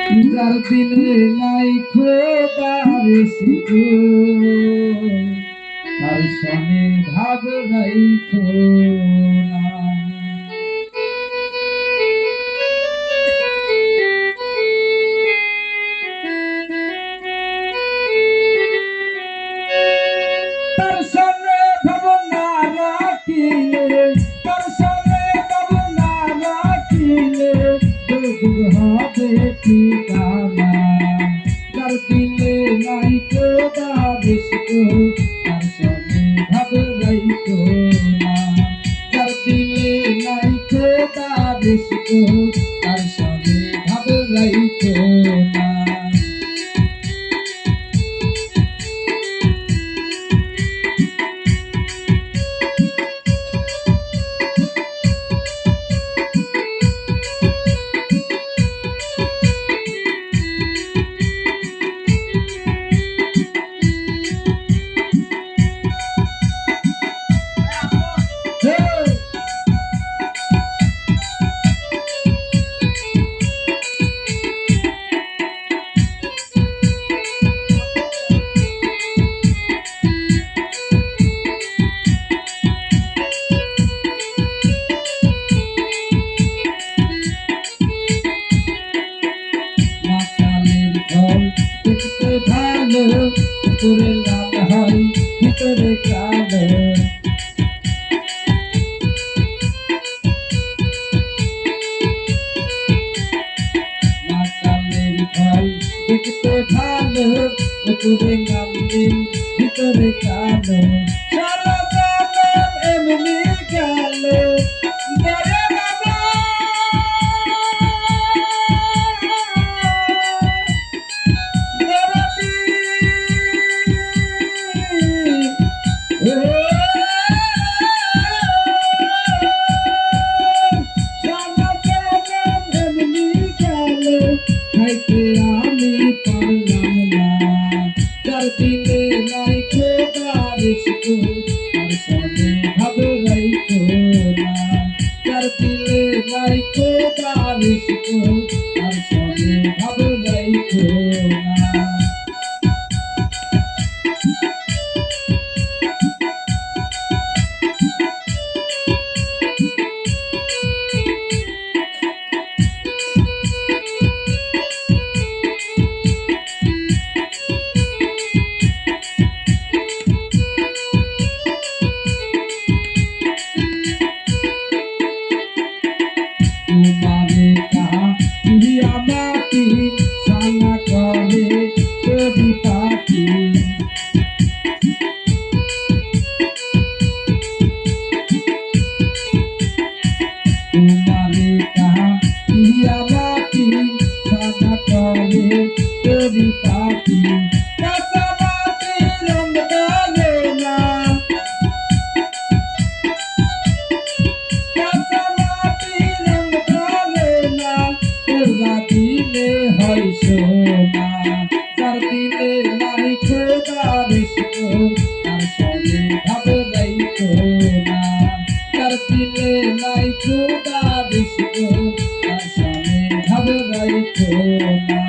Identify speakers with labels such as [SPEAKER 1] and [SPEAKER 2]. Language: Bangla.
[SPEAKER 1] যার দিলে নাই খোদার শিখো তার সনে ভাব রাইখো না। তার সনে ভাব না রাখিলে, তার সনে ভাব না রাখিলে দুর্গ হবে ঠিকানা। যার দিলে নাই খোদার শিখো তার সনে ভাব রাইখো না। যার দিলে নাই খোদার শিখো তার সনে ভাব রাইখো না। দেখতে ভালো উপরে লাল হয় ভিতরে কালো। মাতালের ফল দেখতে ভালো উপরে লাল ভিতরে কালো। সারা জনম এমনি গেল দয়া বাবা, খাইতে আমি পারলাম না। যার দিলে নাই খোদার শিখো তার সনে ভাব রাইখো না। যার দিলে নাই খোদার শিখো তার সনে ভাব রাইখো না। तुम्हारे कहा प्रिया माटी साना करे तेरी पाटी। तुम्हारे कहा प्रिया माटी साना करे तेरी पाटी। कैसा माटी रंग डालेना, कैसा माटी रंग डालेना তোরা দিলে হয় সোনা। যার দিলে নাই খোদার শিখো তার সনে ভাব রাইখো না। যার দিলে নাই খোদার শিখো তার সনে ভাব রাইখো না।